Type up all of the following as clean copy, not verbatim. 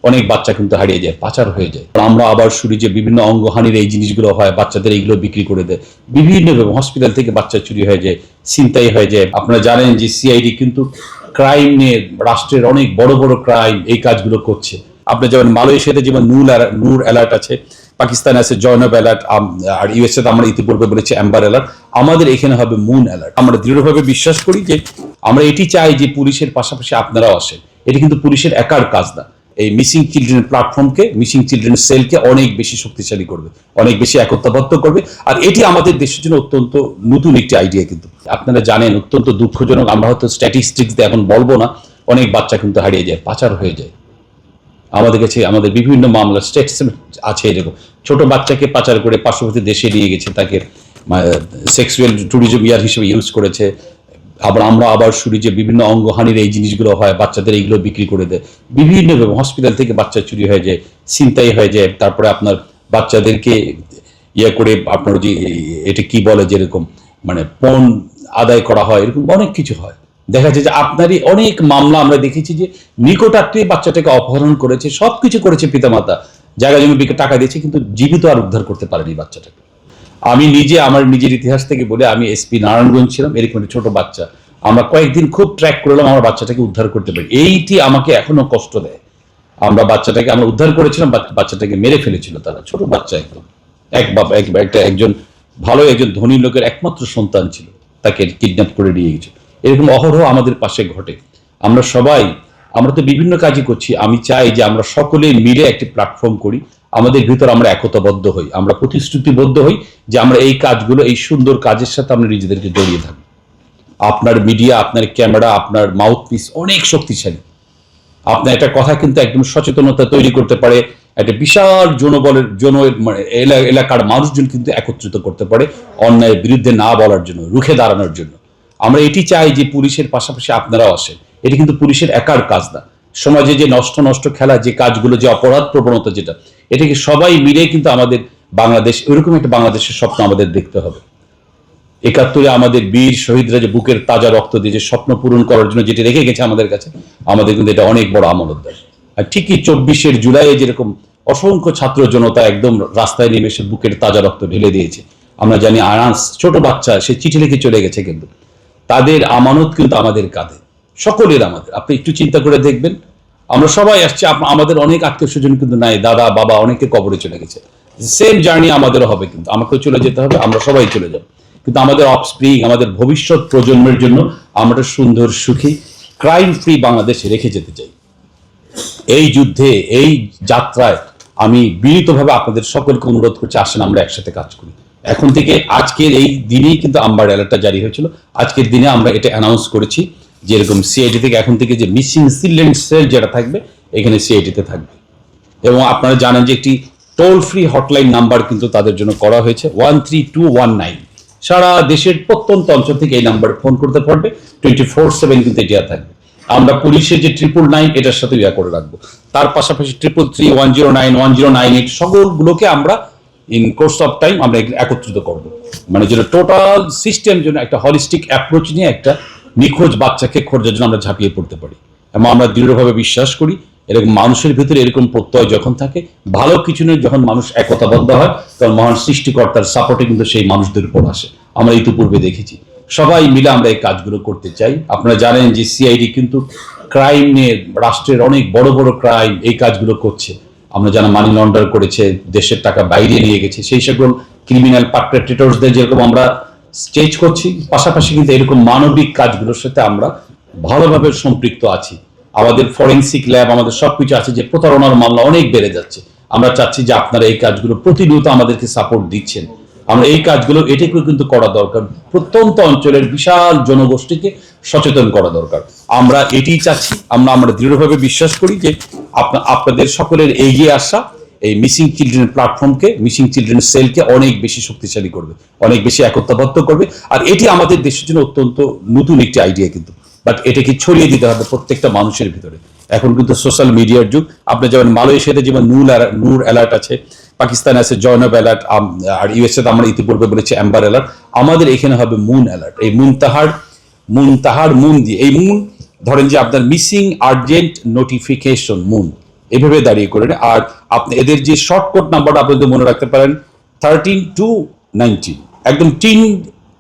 অনেক বাচ্চা কিন্তু হারিয়ে যায়, পাচার হয়ে যায়। আমরা আবার শুনি যে বিভিন্ন অঙ্গহানির এই জিনিসগুলো হয়, বাচ্চাদের এইগুলো বিক্রি করে দেয়, বিভিন্ন হসপিটাল থেকে বাচ্চা চুরি হয়ে যায়, ছিনতাই হয়ে যায়। আপনারা জানেন যে সিআইডি কিন্তু ক্রাইম নিয়ে, রাষ্ট্রের অনেক বড় বড় ক্রাইম এই কাজগুলো করছে। আপনি যেমন মালয়েশিয়াতে যেমন নূর অ্যালার্ট আছে, পাকিস্তানে আছে জয়নব অ্যালার্ট, আর ইউএসএ তে আমরা ইতিপূর্বে বলেছি অ্যাম্বার অ্যালার্ট। আমাদের এখানে হবে মুন অ্যালার্ট। আমরা দৃঢ়ভাবে বিশ্বাস করি যে আমরা এটি চাই যে পুলিশের পাশাপাশি আপনারাও আসেন। এটি কিন্তু পুলিশের একার কাজ না, এই মিসিং চিলড্রেন প্ল্যাটফর্মকে, মিসিং চিলড্রেন সেলকে অনেক বেশি শক্তিশালী করবে, অনেক বেশি একতাবদ্ধ করবে। আর এটি আমাদের দেশের জন্য অত্যন্ত নতুন একটি আইডিয়া। কিন্তু আপনারা জানেন, অত্যন্ত দুঃখজনক, আমরা হয়তো স্ট্যাটিস্টিক্স দিয়ে এখন বলবো না, অনেক বাচ্চা কিন্তু হারিয়ে যায়, পাচার হয়ে যায়। আমাদের কাছে আমাদের বিভিন্ন মামলা স্টেটমেন্ট আছে এরকম, ছোট বাচ্চাকে পাচার করে পার্শ্ববর্তী দেশে নিয়ে গেছে, তাকে সেক্সুয়াল ট্যুরিজম ইয়ার হিসেবে ইউজ করেছে। আমরা আবার শুনি যে বিভিন্ন অঙ্গহানির এই জিনিসগুলো হয়, বাচ্চাদের এইগুলো বিক্রি করে দেয়, বিভিন্ন হসপিটাল থেকে বাচ্চা চুরি হয়ে যায়, ছিনতাই হয়ে যায়। তারপরে আপনার বাচ্চাদেরকে ইয়ে করে আপনার যে এটা কি বলে, যেরকম মানে পণ আদায় করা হয়, এরকম অনেক কিছু হয়। দেখা যায় যে আপনারই অনেক মামলা আমরা দেখেছি যে নিকটাত্মীয় বাচ্চাটাকে অপহরণ করেছে, সবকিছু করেছে পিতামাতা, জায়গা জমি বিকে টাকা দিয়েছে, কিন্তু জীবিত আর উদ্ধার করতে পারেনি বাচ্চাটাকে। আমি নিজে আমার নিজের ইতিহাস থেকে বলে, আমি এসপি নারায়ণগঞ্জ ছিলাম, এরকম একটা ছোট বাচ্চা, আমরা কয়েকদিন খুব ট্র্যাক করলাম, আমার বাচ্চাটাকে উদ্ধার করতে পারি। এইটি আমাকে এখনো কষ্ট দেয়। আমরা বাচ্চাটাকে আমরা উদ্ধার করেছিলাম, বাচ্চাটাকে মেরে ফেলেছিল তারা, ছোট বাচ্চা একদম। একজন ভালো একজন ধনী লোকের একমাত্র সন্তান ছিল, তাকে কিডন্যাপ করে নিয়ে গেছে। এরকম অহরহ আমাদের পাশে ঘটে। আমরা তো বিভিন্ন কাজই করছি। আমি চাই যে আমরা সকলে মিলে একটি প্ল্যাটফর্ম করি, আমাদের ভিতর আমরা একতাবদ্ধ হই, আমরা প্রতিশ্রুতিবদ্ধ হই যে আমরা এই কাজগুলো, এই সুন্দর কাজের সাথে আমরা নিজেদেরকে জড়িয়ে থাকবো। আপনার মিডিয়া, আপনার ক্যামেরা, আপনার মাউথপিস অনেক শক্তিশালী। আপনার একটা কথা কিন্তু একদম সচেতনতা তৈরি করতে পারে, একটা বিশাল এলাকার মানুষজন কিন্তু একত্রিত করতে পারে অন্যায়ের বিরুদ্ধে না বলার জন্য, রুখে দাঁড়ানোর জন্য। আমরা এটি চাই যে পুলিশের পাশাপাশি আপনারাও আসেন। এটি কিন্তু পুলিশের একার কাজ না। সমাজে যে নষ্ট খেলা, যে কাজগুলো, যে অপরাধ প্রবণতা, যেটা এটাকে সবাই মিলে কিন্তু আমাদের বাংলাদেশ, ওইরকম একটা বাংলাদেশের স্বপ্ন আমাদের দেখতে হবে। ৭১ আমাদের বীর শহীদরা যে বুকের তাজা রক্ত দিয়ে যে স্বপ্ন পূরণ করার জন্য যেটি রেখে গেছে আমাদের কাছে, আমাদের কিন্তু এটা অনেক বড় আমানত দেয়। আর ঠিকই ২৪ জুলাই যেরকম অসংখ্য ছাত্র জনতা একদম রাস্তায় নেমে এসে বুকের তাজা রক্ত ঢেলে দিয়েছে। আমরা জানি আয়ান্স ছোট বাচ্চা, সে চিঠি লিখে চলে গেছে, কিন্তু তাদের আমানত কিন্তু আমাদের কাঁধে, সকলের আমাদের। আপনি একটু চিন্তা করে দেখবেন, আমরা সবাই আসছি, আমাদের অনেক আত্মীয় স্বজন কিন্তু নাই, দাদা বাবা অনেকে কবরে চলে গেছে। সেম জার্নি আমাদেরও হবে, কিন্তু আমাকেও চলে যেতে হবে, আমরা সবাই চলে যাব। কিন্তু আমাদের অফস্প্রিং, আমাদের ভবিষ্যৎ প্রজন্মের জন্য আমরা সুন্দর, সুখী, ক্রাইম ফ্রি বাংলাদেশ রেখে যেতে চাই। এই যুদ্ধে, এই যাত্রায় আমি বিনীতভাবে আপনাদের সকলকে অনুরোধ করছি, আসেন আমরা একসাথে কাজ করি। এখন থেকে আজকের এই দিনেই কিন্তু আম্বার অ্যালার্টটা জারি হয়েছিল। আজকের দিনে আমরা এটা অ্যানাউন্স করেছি যে এরকম সিআইডি থেকে এখন থেকে যে মিসিং চিলড্রেন সেল যেটা থাকবে, এখানে সিআইডিতে থাকবে। এবং আপনারা জানেন যে একটি টোল ফ্রি হটলাইন নাম্বার কিন্তু তাদের জন্য করা হয়েছে, 13219। সারা দেশের প্রত্যন্ত অঞ্চল থেকে এই নাম্বারে ফোন করতে পারবে, 24/7 কিন্তু এটা থাকবে। আমরা পুলিশের যে 999 এটার সাথে ইয়া করে রাখবো। তার পাশাপাশি 333-109-1098 সকলগুলোকে আমরা ইন কোর্স অফ টাইম আমরা একত্রিত করবো, মানে যেটা টোটাল সিস্টেম জন্য একটা হলিস্টিক অ্যাপ্রোচ নিয়ে একটা নিখোঁজ বাচ্চাকে খোঁজার জন্য আমরা ঝাঁপিয়ে পড়তে পারি। এবং আমরা দৃঢ়ভাবে বিশ্বাস করি, এরকম মানুষের ভিতরে এরকম প্রত্যয় যখন থাকে, ভালো কিছু নিয়ে যখন মানুষ একতাবদ্ধ হয়, তখন মহান সৃষ্টিকর্তার সাপোর্টে কিন্তু সেই মানুষদের উপর আসে। আমরা ইতিপূর্বে দেখেছি, সবাই মিলে আমরা এই কাজগুলো করতে চাই। আপনারা জানেন যে সিআইডি কিন্তু ক্রাইম নিয়ে, রাষ্ট্রের অনেক বড় বড় ক্রাইম এই কাজগুলো করছে। আমরা যারা মানি লন্ডার করেছে, দেশের টাকা বাইরে নিয়ে গেছে, সেই সকল ক্রিমিনাল পারপেট্রেটরসদের যেরকম আমরা স্টেজ করছি, পাশাপাশি কিন্তু এরকম মানবিক কাজগুলোর সাথে আমরা ভালোভাবে সম্পৃক্ত আছি। আমাদের ফরেন্সিক ল্যাব, আমাদের সবকিছু আছে, যে প্রতারণার মামলা অনেক বেড়ে যাচ্ছে। আমরা চাচ্ছি যে আপনারা এই কাজগুলো প্রতিনিয়ত আমাদেরকে সাপোর্ট দিচ্ছেন। আমরা এই কাজগুলো এটাকেও কিন্তু করা দরকার, প্রত্যন্ত অঞ্চলের বিশাল জনগোষ্ঠীকে সচেতন করা দরকার। আমরা এটি চাচ্ছি। আমরা দৃঢ়ভাবে বিশ্বাস করি যে আপনাদের সকলের এগিয়ে আসা এই মিসিং চিলড্রেন প্ল্যাটফর্মকে, মিসিং চিলড্রেন সেলকে অনেক বেশি শক্তিশালী করবে, অনেক বেশি একতাবদ্ধ করবে। আর এটি আমাদের দেশের জন্য অত্যন্ত নতুন একটি আইডিয়া কিন্তু, বাট এটাকে ছড়িয়ে দিতে হবে প্রত্যেকটা মানুষের ভিতরে। এখন কিন্তু সোশ্যাল মিডিয়ার যুগ। আপনি যেমন মালয়েশিয়াতে যেমন নূর অ্যালার্ট আছে, পাকিস্তানে আছে জয়নব অ্যালার্ট, আর ইউএসএ তে আমরা ইতিপূর্বে বলেছি অ্যাম্বার অ্যালার্ট। আমাদের এখানে হবে মুন অ্যালার্ট। এই মুন দিয়ে, এই মুন ধরেন যে আপনার মিসিং আর্জেন্ট নোটিফিকেশন মুন, এভাবে দাঁড়িয়ে করে নেয়। আর আপনি এদের যে শর্টকাট নাম্বারটা আপনি যদি মনে রাখতে পারেন 13-2-19, একদম টিন,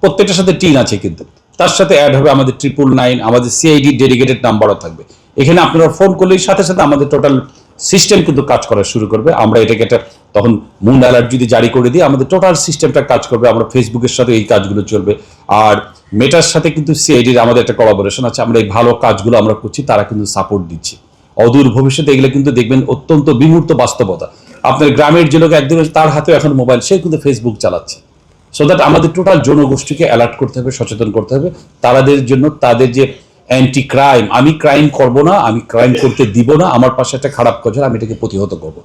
প্রত্যেকটার সাথে টিন আছে, কিন্তু তার সাথে অ্যাড হবে আমাদের 999, আমাদের সিআইডি ডেডিকেটেড নাম্বারও থাকবে। এখানে আপনারা ফোন করলেই সাথে সাথে আমাদের টোটাল সিস্টেম কিন্তু কাজ করা শুরু করবে। আমরা এটাকে একটা তখন মুন অ্যালার্ট যদি জারি করে দিই, আমাদের টোটাল সিস্টেমটা কাজ করবে। আমরা ফেসবুকের সাথে এই কাজগুলো চলবে, আর মেটার সাথে কিন্তু সিআইডির আমাদের একটা কোলাবোরেশন আছে। আমরা এই ভালো কাজগুলো আমরা করছি, তারা কিন্তু সাপোর্ট দিচ্ছে। অদূর ভবিষ্যতে এগুলো কিন্তু দেখবেন অত্যন্ত বিমূর্ত বাস্তবতা। আপনার গ্রামের যে লোক একদম তার হাতেও এখন মোবাইল, সে কিন্তু ফেসবুক চালাচ্ছে। সো দ্যাট আমাদের টোটাল জনগোষ্ঠীকে অ্যালার্ট করতে হবে, সচেতন করতে হবে তাদের জন্য। তাদের যে অ্যান্টি ক্রাইম, আমি ক্রাইম করব না, আমি ক্রাইম করতে দিব না, আমার পাশে একটা খারাপ কাজ হলে আমি এটাকে প্রতিহত করবো,